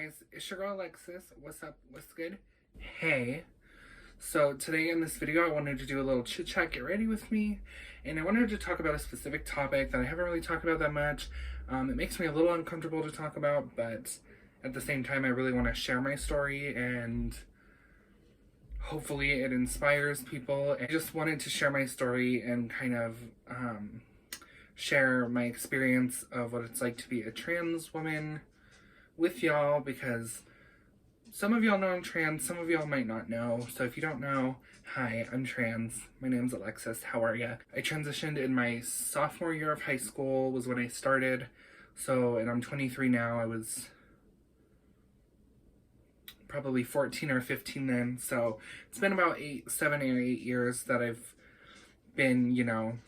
guys, it's your girl Alexis. What's up? What's good? Hey. So today in this video I wanted to do a little chit chat, get ready with me, and I wanted to talk about a specific topic that I haven't really talked about that much. It makes me a little uncomfortable to talk about, but at the same time I really want to share my story and hopefully it inspires people. I just wanted to share my story and kind of share my experience of what it's like to be a trans woman with y'all, because some of y'all know I'm trans, some of y'all might not know. So if you don't know, hi, I'm trans. My name's Alexis. How are ya? I transitioned in my sophomore year of high school was when I started. So, and I'm 23 now. I was probably 14 or 15 then. So it's been about 7 or 8 years that I've been, you know,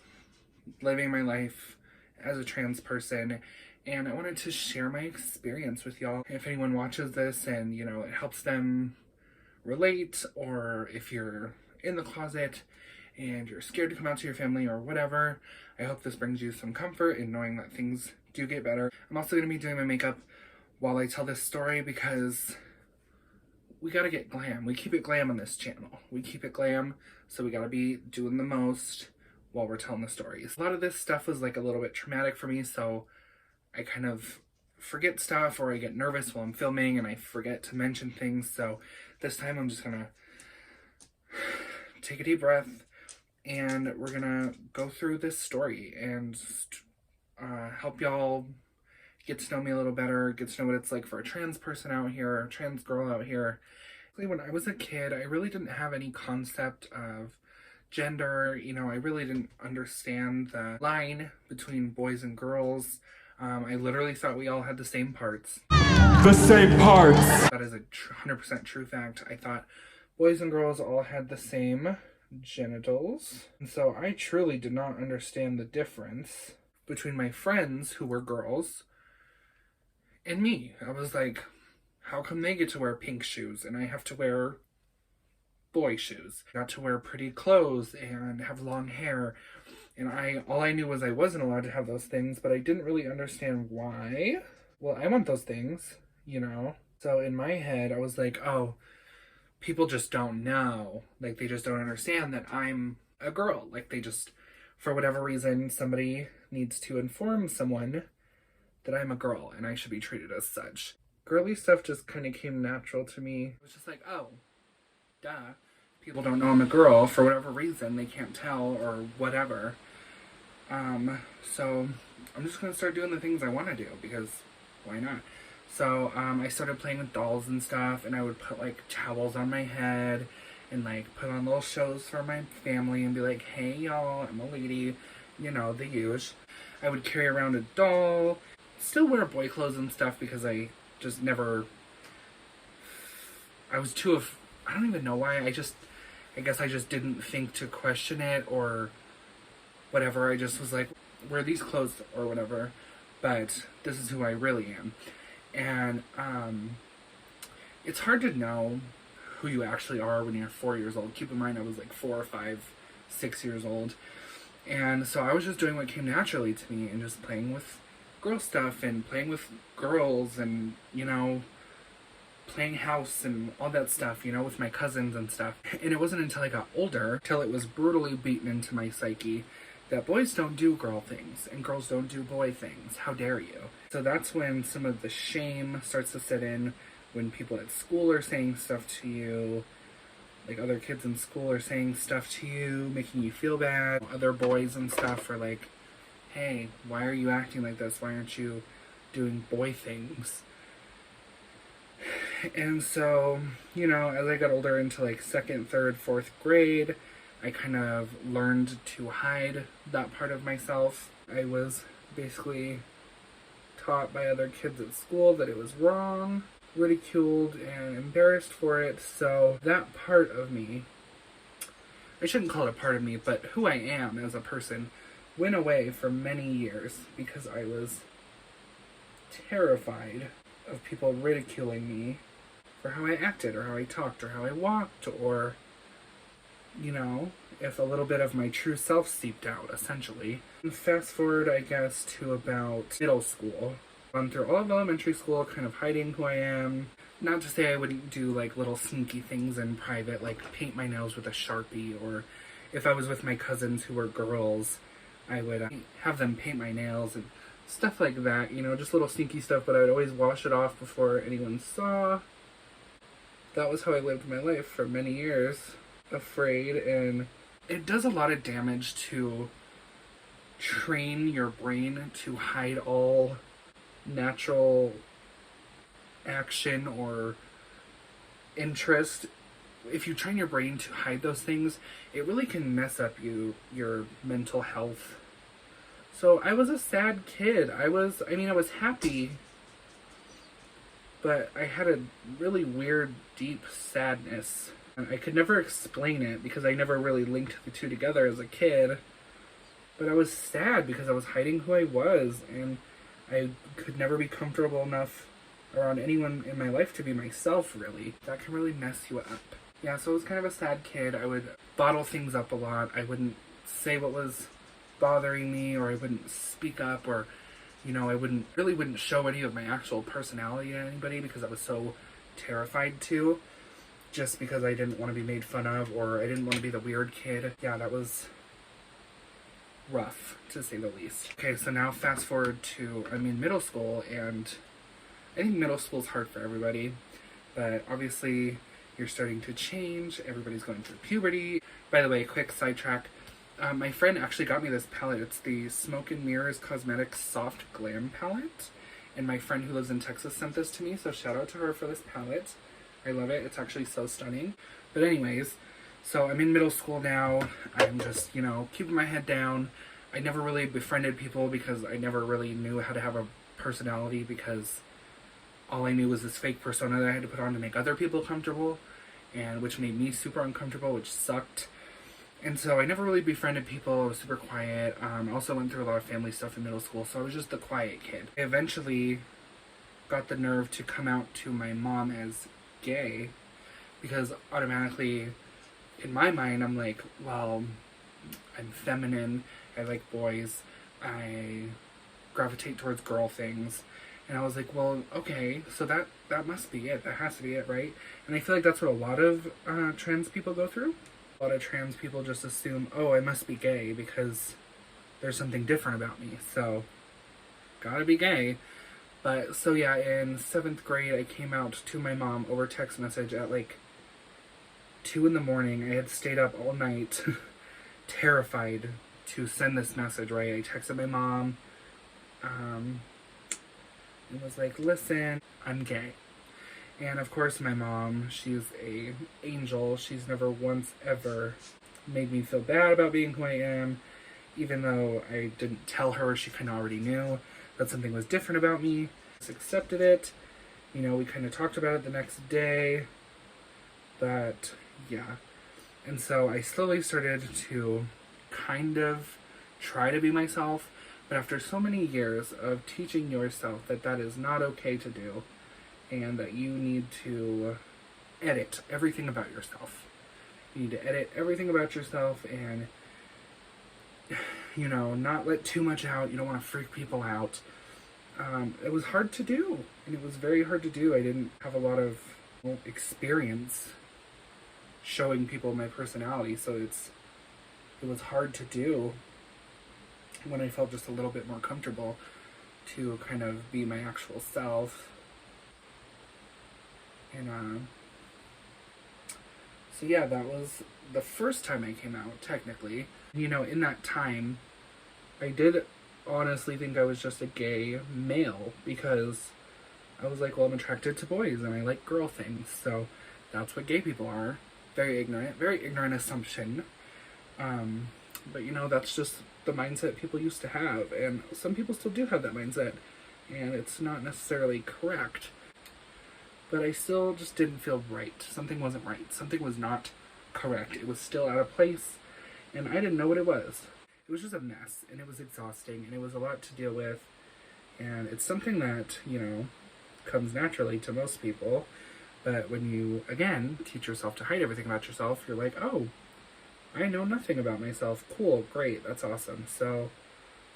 living my life as a trans person. And I wanted to share my experience with y'all. If anyone watches this and, you know, it helps them relate, or if you're in the closet and you're scared to come out to your family or whatever, I hope this brings you some comfort in knowing that things do get better. I'm also going to be doing my makeup while I tell this story because we gotta get glam. We keep it glam on this channel. We keep it glam, so we gotta be doing the most while we're telling the stories. A lot of this stuff was like a little bit traumatic for me, so I kind of forget stuff, or I get nervous while I'm filming and I forget to mention things. So this time I'm just gonna take a deep breath and we're gonna go through this story and help y'all get to know me a little better, get to know what it's like for a trans person out here, a trans girl out here. When I was a kid, I really didn't have any concept of gender. You know, I really didn't understand the line between boys and girls. I literally thought we all had the same parts. The same parts! That is a 100% true fact. I thought boys and girls all had the same genitals. And so I truly did not understand the difference between my friends who were girls and me. I was like, how come they get to wear pink shoes and I have to wear boy shoes? I got to wear pretty clothes and have long hair. And all I knew was I wasn't allowed to have those things, but I didn't really understand why. Well, I want those things, you know? So in my head, I was like, oh, people just don't know. Like, they just don't understand that I'm a girl. Like, they just, for whatever reason, somebody needs to inform someone that I'm a girl and I should be treated as such. Girly stuff just kind of came natural to me. It was just like, oh, duh. People don't know I'm a girl for whatever reason. They can't tell or whatever. So I'm just going to start doing the things I want to do because why not? So I started playing with dolls and stuff, and I would put like towels on my head and like put on little shows for my family and be like, hey y'all, I'm a lady, you know, the usual. I would carry around a doll, still wear boy clothes and stuff because I just never, I don't even know why, I guess I just didn't think to question it or whatever. I just was like, wear these clothes or whatever, but this is who I really am. And it's hard to know who you actually are when you're 4 years old. Keep in mind I was like 4 or 5, 6 years old. And so I was just doing what came naturally to me and just playing with girl stuff and playing with girls and, you know, playing house and all that stuff, you know, with my cousins and stuff. And it wasn't until I got older, till it was brutally beaten into my psyche, that boys don't do girl things and girls don't do boy things. How dare you? So that's when some of the shame starts to set in, when people at school are saying stuff to you, like other kids in school are saying stuff to you, making you feel bad. Other boys and stuff are like, hey, why are you acting like this? Why aren't you doing boy things? And so, you know, as I got older into like 2nd, 3rd, 4th grade, I kind of learned to hide that part of myself. I was basically taught by other kids at school that it was wrong, ridiculed, and embarrassed for it. So that part of me, I shouldn't call it a part of me, but who I am as a person, went away for many years because I was terrified of people ridiculing me for how I acted or how I talked or how I walked, or, you know, if a little bit of my true self seeped out, essentially. And fast forward, I guess, to about middle school. Gone through all of elementary school kind of hiding who I am. Not to say I wouldn't do like little sneaky things in private, like paint my nails with a Sharpie, or if I was with my cousins who were girls, I would have them paint my nails and stuff like that, you know, just little sneaky stuff, but I would always wash it off before anyone saw. That was how I lived my life for many years, afraid, and it does a lot of damage to train your brain to hide all natural action or interest. If you train your brain to hide those things, it really can mess up your mental health. So I was a sad kid. I was happy, but I had a really weird, deep sadness. And I could never explain it because I never really linked the two together as a kid. But I was sad because I was hiding who I was, and I could never be comfortable enough around anyone in my life to be myself, really. That can really mess you up. Yeah, so I was kind of a sad kid. I would bottle things up a lot. I wouldn't say what was bothering me, or I wouldn't speak up, or, you know, I wouldn't show any of my actual personality to anybody because I was so terrified to, just because I didn't want to be made fun of, or I didn't want to be the weird kid. Yeah, that was rough, to say the least. Okay, so now fast forward to, I'm in middle school, and I think middle school is hard for everybody, but obviously you're starting to change. Everybody's going through puberty. By the way, quick sidetrack. My friend actually got me this palette. It's the Smoke and Mirrors Cosmetics Soft Glam Palette. And my friend who lives in Texas sent this to me, so shout out to her for this palette. I love it. It's actually so stunning. But anyways, so I'm in middle school now. I'm just, you know, keeping my head down. I never really befriended people because I never really knew how to have a personality, because all I knew was this fake persona that I had to put on to make other people comfortable, and which made me super uncomfortable, which sucked. And so I never really befriended people. I was super quiet. I also went through a lot of family stuff in middle school, so I was just the quiet kid. I eventually got the nerve to come out to my mom as gay, because automatically, in my mind, I'm like, well, I'm feminine, I like boys, I gravitate towards girl things. And I was like, well, okay, so that must be it. That has to be it, right? And I feel like that's what a lot of trans people go through. A lot of trans people just assume, oh, I must be gay because there's something different about me, so gotta be gay. But, so yeah, in 7th grade, I came out to my mom over text message at like 2 in the morning. I had stayed up all night, terrified to send this message, right? I texted my mom, and was like, listen, I'm gay. And of course my mom, she's a angel. She's never once ever made me feel bad about being who I am, even though I didn't tell her. She kind of already knew that something was different about me. Just accepted it. You know, we kind of talked about it the next day. But yeah. And so I slowly started to kind of try to be myself. But after so many years of teaching yourself that that is not okay to do, and that you need to edit everything about yourself. You need to edit everything about yourself and, you know, not let too much out. You don't want to freak people out. It was hard to do, and it was very hard to do. I didn't have a lot of experience showing people my personality, so it was hard to do when I felt just a little bit more comfortable to kind of be my actual self. And, so yeah, that was the first time I came out, technically. You know, in that time, I did honestly think I was just a gay male, because I was like, well, I'm attracted to boys, and I like girl things, so that's what gay people are. Very ignorant assumption. But, you know, that's just the mindset people used to have, and some people still do have that mindset, and it's not necessarily correct. But I still just didn't feel right. Something wasn't right. Something was not correct. It was still out of place, and I didn't know what it was. It was just a mess, and it was exhausting, and it was a lot to deal with, and it's something that, you know, comes naturally to most people, but when you, again, teach yourself to hide everything about yourself, you're like, oh, I know nothing about myself. Cool, great, that's awesome. So,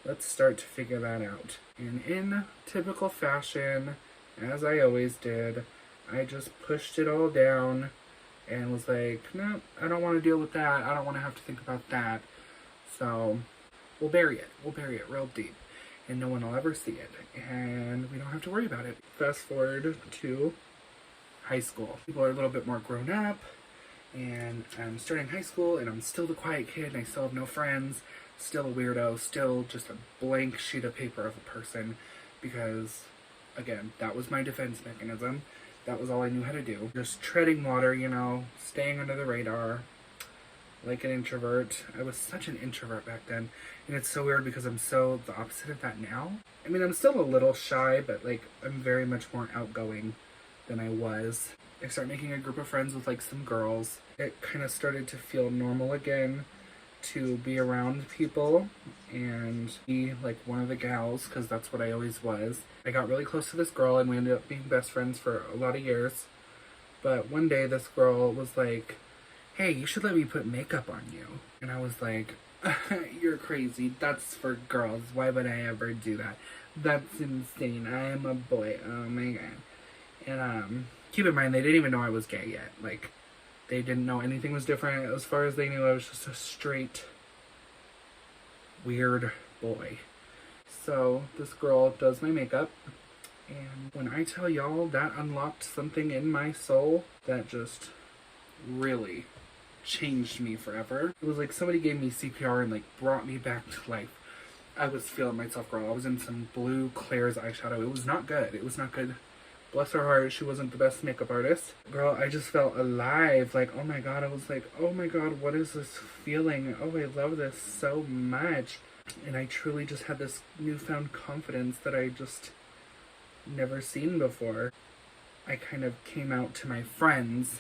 let's start to figure that out. And in typical fashion, as I always did, I just pushed it all down and was like, no, I don't want to deal with that. I don't want to have to think about that. So we'll bury it. We'll bury it real deep. And no one will ever see it. And we don't have to worry about it. Fast forward to high school. People are a little bit more grown up. And I'm starting high school and I'm still the quiet kid and I still have no friends. Still a weirdo. Still just a blank sheet of paper of a person. Because, again, that was my defense mechanism. That was all I knew how to do. Just treading water, you know, staying under the radar. Like an introvert. I was such an introvert back then. And it's so weird because I'm so the opposite of that now. I mean, I'm still a little shy, but like I'm very much more outgoing than I was. I started making a group of friends with like some girls. It kind of started to feel normal again to be around people and be like one of the gals, because that's what I always was. I got really close to this girl and we ended up being best friends for a lot of years. But one day this girl was like, hey, you should let me put makeup on you. And I was like, you're crazy. That's for girls. Why would I ever do that? That's insane. I am a boy. Oh my god. And keep in mind, they didn't even know I was gay yet. Like, they didn't know anything was different. As far as they knew, I was just a straight, weird boy. So this girl does my makeup. And when I tell y'all, that unlocked something in my soul that just really changed me forever. It was like somebody gave me CPR and like brought me back to life. I was feeling myself grow. I was in some blue Claire's eyeshadow. It was not good. It was not good. Bless her heart, she wasn't the best makeup artist. Girl, I just felt alive. Like, oh my god, I was like, oh my god, what is this feeling? Oh, I love this so much. And I truly just had this newfound confidence that I just never seen before. I kind of came out to my friends,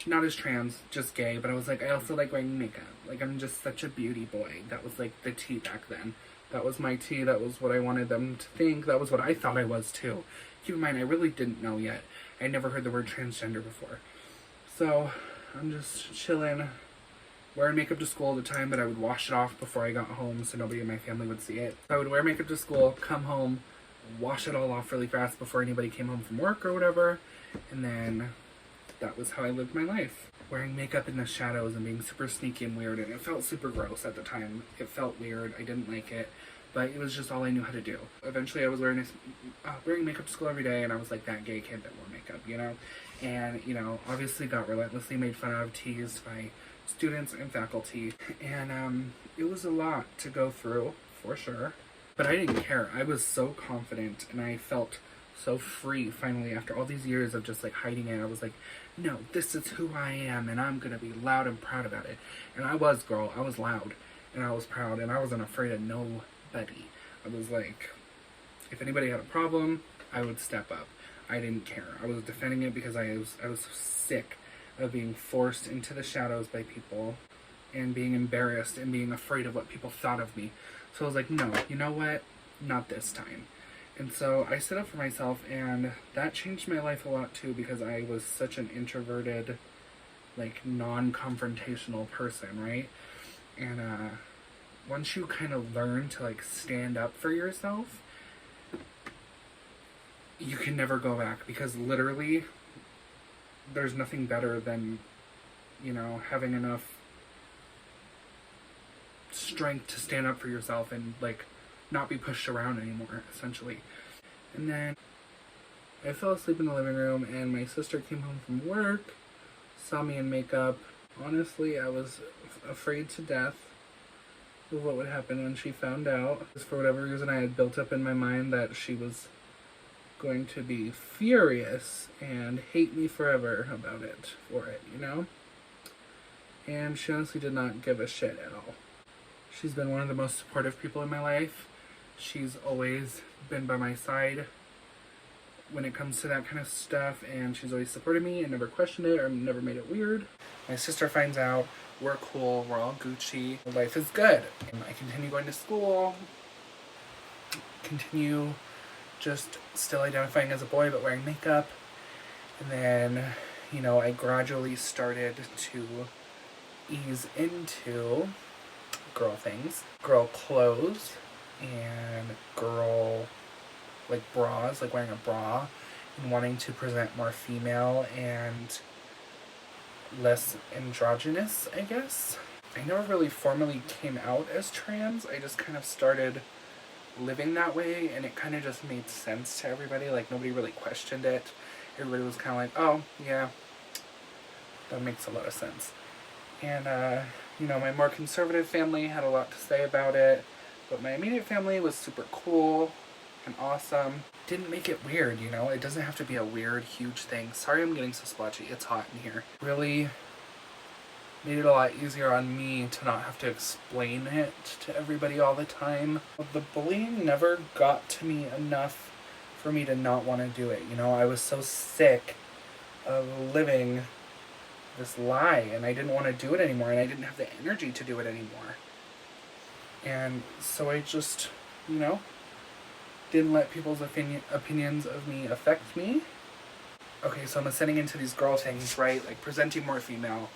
not as trans, just gay, but I was like, I also like wearing makeup. Like, I'm just such a beauty boy. That was like the tea back then. That was my tea. That was what I wanted them to think. That was what I thought I was too. Keep in mind, I really didn't know yet. I never heard the word transgender before. So I'm just chilling, wearing makeup to school all the time, but I would wash it off before I got home so nobody in my family would see it. I would wear makeup to school, come home, wash it all off really fast before anybody came home from work or whatever, and then that was how I lived my life. Wearing makeup in the shadows and being super sneaky and weird, and it felt super gross at the time. It felt weird. I didn't like it, but it was just all I knew how to do. Eventually I was wearing makeup to school every day, and I was like that gay kid that wore makeup, you know? And, you know, obviously got relentlessly made fun of, teased by students and faculty, and it was a lot to go through, for sure. But I didn't care. I was so confident, and I felt so free finally after all these years of just like hiding it. I was like, no, this is who I am, and I'm gonna be loud and proud about it. And I was, girl. I was loud, and I was proud, and I wasn't afraid of nobody. I was like, if anybody had a problem, I would step up. I didn't care. I was defending it because I was sick of being forced into the shadows by people and being embarrassed and being afraid of what people thought of me. So I was like, no, you know what? Not this time. And so I stood up for myself, and that changed my life a lot too, because I was such an introverted, like, non-confrontational person, right? And once you kind of learn to like stand up for yourself, you can never go back, because literally there's nothing better than, you know, having enough strength to stand up for yourself and like not be pushed around anymore, essentially. And then I fell asleep in the living room, and my sister came home from work, saw me in makeup. Honestly, I was afraid to death of what would happen when she found out. For whatever reason, I had built up in my mind that she was going to be furious and hate me forever about it, for it, you know? And she honestly did not give a shit at all. She's been one of the most supportive people in my life. She's always been by my side when it comes to that kind of stuff, and she's always supported me and never questioned it or never made it weird. My sister finds out, we're cool, we're all Gucci, life is good. And I continue going to school, continue just still identifying as a boy but wearing makeup. And then, you know, I gradually started to ease into girl things, girl clothes, and girl, like bras, like wearing a bra, and wanting to present more female and less androgynous, I guess. I never really formally came out as trans. I just kind of started living that way, and it kind of just made sense to everybody. Like, nobody really questioned it. Everybody was kind of like, oh, yeah, that makes a lot of sense. And, my more conservative family had a lot to say about it, but my immediate family was super cool and awesome. Didn't make it weird, It doesn't have to be a weird, huge thing. Sorry I'm getting so splotchy. It's hot in here. Really made it a lot easier on me to not have to explain it to everybody all the time. The bullying never got to me enough for me to not want to do it. I was so sick of living this lie, and I didn't want to do it anymore, and I didn't have the energy to do it anymore. And so I just, didn't let people's opinions of me affect me. Okay, so I'm ascending into these girl things, right? Like presenting more female,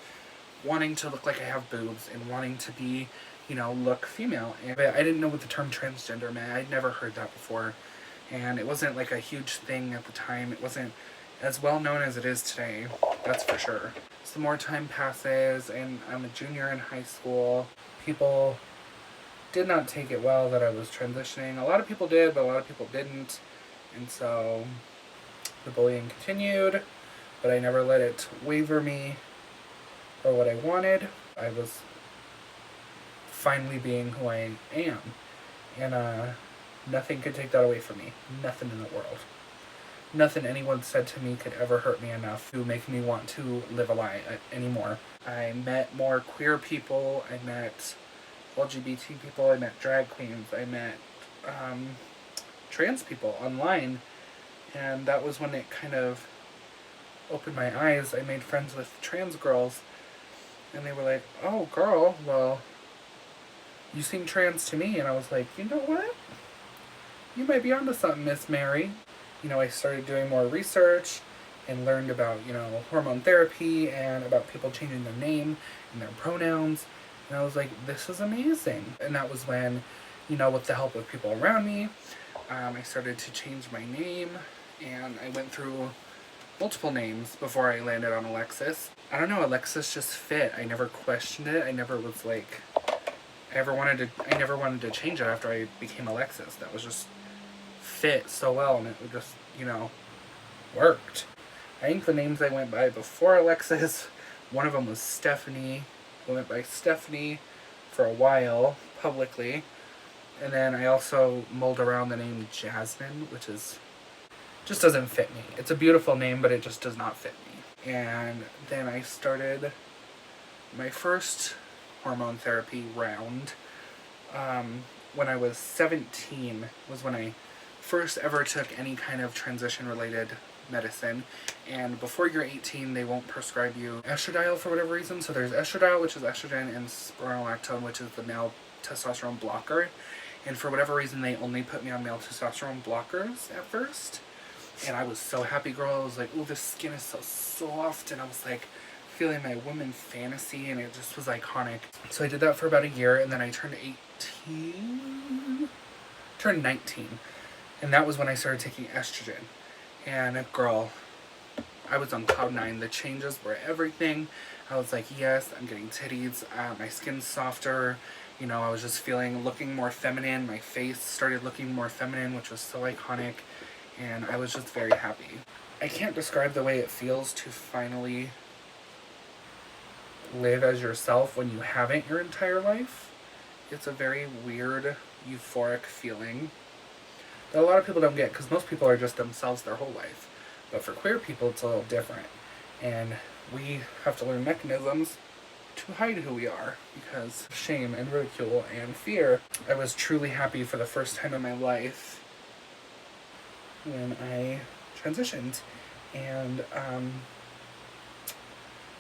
wanting to look like I have boobs, and wanting to be, look female. And I didn't know what the term transgender meant. I'd never heard that before. And it wasn't like a huge thing at the time. It wasn't as well known as it is today, that's for sure. So the more time passes, and I'm a junior in high school, people did not take it well that I was transitioning. A lot of people did, but a lot of people didn't. And so the bullying continued, but I never let it waver me or what I wanted. I was finally being who I am. And nothing could take that away from me. Nothing in the world. Nothing anyone said to me could ever hurt me enough to make me want to live a lie anymore. I met more queer people. I met LGBT people. I met drag queens. I met trans people online. And that was when it kind of opened my eyes. I made friends with trans girls. And they were like, oh, girl, well, you seem trans to me. And I was like, you know what? You might be onto something, Miss Mary. I started doing more research and learned about, hormone therapy and about people changing their name and their pronouns. And I was like, this is amazing. And that was when, with the help of people around me, I started to change my name. And I went through multiple names before I landed on Alexis. I don't know, Alexis just fit. I never questioned it. I never was like, I never wanted to change it after I became Alexis. That was just fit so well, and it just, worked. I think the names I went by before Alexis, one of them was Stephanie. I went by Stephanie for a while, publicly. And then I also mulled around the name Jasmine, which just doesn't fit me. It's a beautiful name, but it just does not fit me. And then I started my first hormone therapy round when I was 17, was when I first ever took any kind of transition-related medicine. And before you're 18, they won't prescribe you estradiol for whatever reason. So there's estradiol, which is estrogen, and spironolactone, which is the male testosterone blocker. And for whatever reason, they only put me on male testosterone blockers at first. And I was so happy, girl. I was like, ooh, the skin is so soft. And I was like feeling my woman fantasy, and it just was iconic. So I did that for about a year, and then I turned 19. And that was when I started taking estrogen. And girl, I was on cloud nine. The changes were everything. I was like, yes, I'm getting titties. My skin's softer. I was just looking more feminine. My face started looking more feminine, which was so iconic. And I was just very happy. I can't describe the way it feels to finally live as yourself when you haven't your entire life. It's a very weird, euphoric feeling that a lot of people don't get, because most people are just themselves their whole life. But for queer people, it's a little different. And we have to learn mechanisms to hide who we are, because of shame and ridicule and fear. I was truly happy for the first time in my life when I transitioned. And,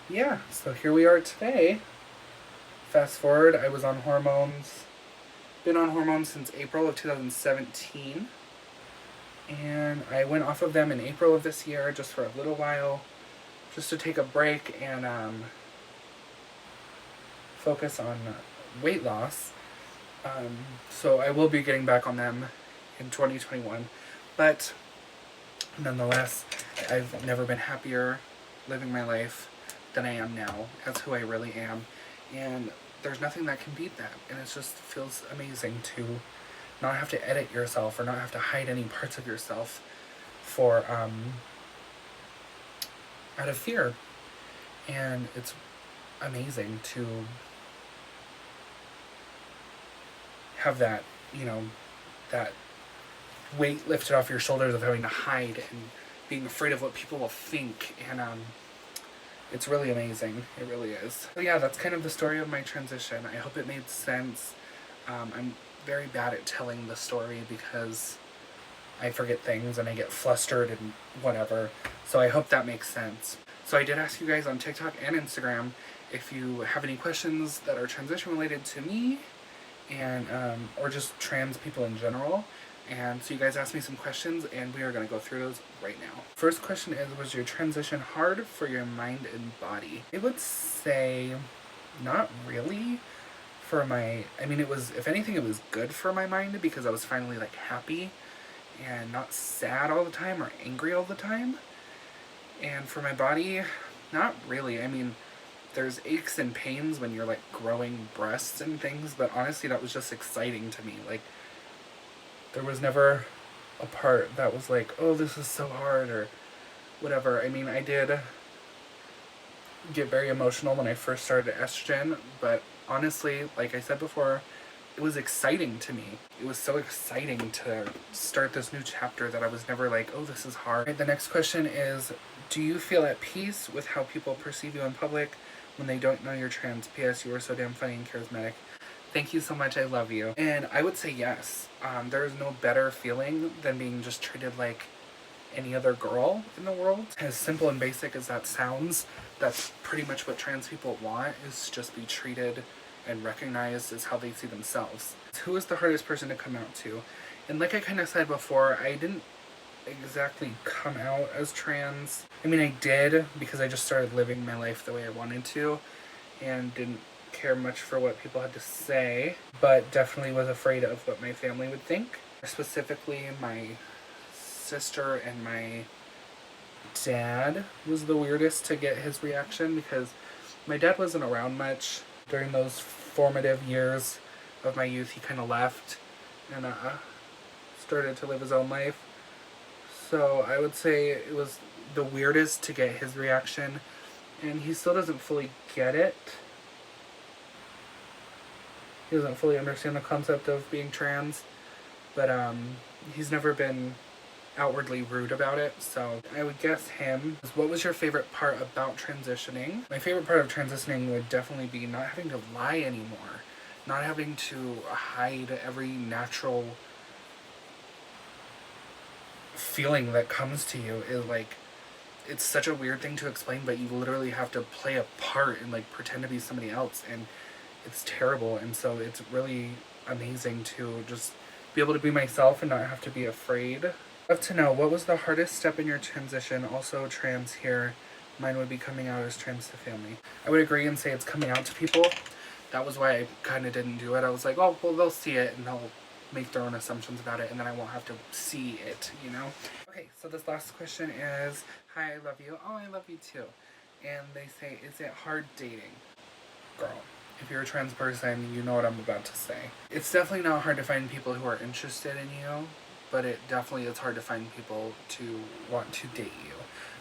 yeah, so here we are today. Fast forward, I was on hormones, been on hormones since April of 2017. And I went off of them in April of this year, just for a little while, just to take a break and focus on weight loss. So I will be getting back on them in 2021. But nonetheless, I've never been happier living my life than I am now as who I really am. And there's nothing that can beat that. And it just feels amazing to not have to edit yourself or not have to hide any parts of yourself for out of fear. And it's amazing to have that, that weight lifted off your shoulders of having to hide and being afraid of what people will think. And it's really amazing. It really is. So yeah, that's kind of the story of my transition. I hope it made sense. I'm very bad at telling the story because I forget things and I get flustered and whatever. So I hope that makes sense. So I did ask you guys on TikTok and Instagram if you have any questions that are transition related to me and or just trans people in general. And so you guys asked me some questions and we are going to go through those right now. First question is, was your transition hard for your mind and body? I would say not really. It was, if anything, it was good for my mind because I was finally like happy and not sad all the time or angry all the time. And for my body, not really. I mean, there's aches and pains when you're like growing breasts and things, but honestly that was just exciting to me. Like, there was never a part that was like, oh, this is so hard or whatever. I mean, I did get very emotional when I first started estrogen, but honestly, like I said before, it was exciting to me. It was so exciting to start this new chapter that I was never like, oh, this is hard. Right, the next question is, do you feel at peace with how people perceive you in public when they don't know you're trans? P.S. You are so damn funny and charismatic. Thank you so much. I love you. And I would say yes. There is no better feeling than being just treated like any other girl in the world. As simple and basic as that sounds, that's pretty much what trans people want, is just be treated and recognized as how they see themselves. Who is the hardest person to come out to? And like I kind of said before, I didn't exactly come out as trans. I mean, I did because I just started living my life the way I wanted to and didn't care much for what people had to say, but definitely was afraid of what my family would think. Specifically, my sister and my dad was the weirdest to get his reaction because my dad wasn't around much during those formative years of my youth. He kind of left and started to live his own life. So I would say it was the weirdest to get his reaction, and he still doesn't fully get it. He doesn't fully understand the concept of being trans, but he's never been outwardly rude about it, so I would guess him. What was your favorite part about transitioning? My favorite part of transitioning would definitely be not having to lie anymore, not having to hide every natural feeling that comes to you. Is like, it's such a weird thing to explain, but you literally have to play a part and like pretend to be somebody else, and it's terrible. And so it's really amazing to just be able to be myself and not have to be afraid. I'd love to know, what was the hardest step in your transition? Also trans here. Mine would be coming out as trans to family. I would agree and say it's coming out to people. That was why I kind of didn't do it. I was like, oh, well, they'll see it and they'll make their own assumptions about it, and then I won't have to see it, Okay, so this last question is, hi, I love you. Oh, I love you too. And they say, is it hard dating? Girl, if you're a trans person, you know what I'm about to say. It's definitely not hard to find people who are interested in you, but it definitely is hard to find people to want to date you.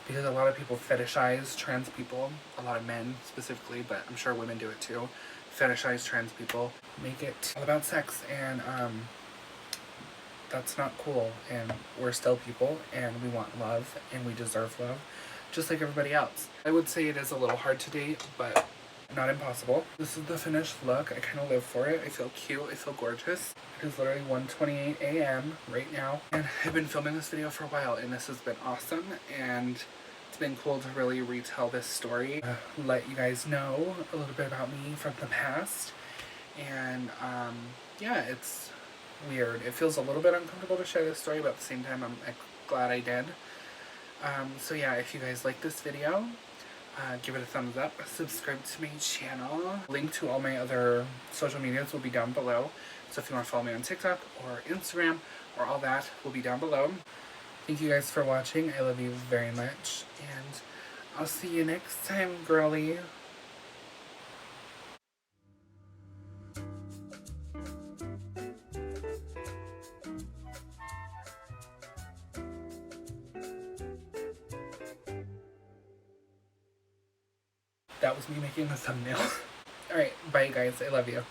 Because a lot of people fetishize trans people, a lot of men specifically, but I'm sure women do it too. Fetishize trans people, make it all about sex, and that's not cool. And we're still people, and we want love, and we deserve love, just like everybody else. I would say it is a little hard to date, but not impossible. This is the finished look. I kind of live for it. I feel cute. I feel gorgeous. It is literally 1:28 a.m. right now, and I've been filming this video for a while, and this has been awesome, and it's been cool to really retell this story. Let you guys know a little bit about me from the past, and yeah, it's weird. It feels a little bit uncomfortable to share this story, but at the same time, I'm glad I did. So yeah, if you guys like this video, give it a thumbs up, subscribe to my channel. Link to all my other social medias will be down below. So if you want to follow me on TikTok or Instagram or all that will be down below. Thank you guys for watching. I love you very much. And I'll see you next time, girly. That was me making a thumbnail. Alright, bye guys. I love you.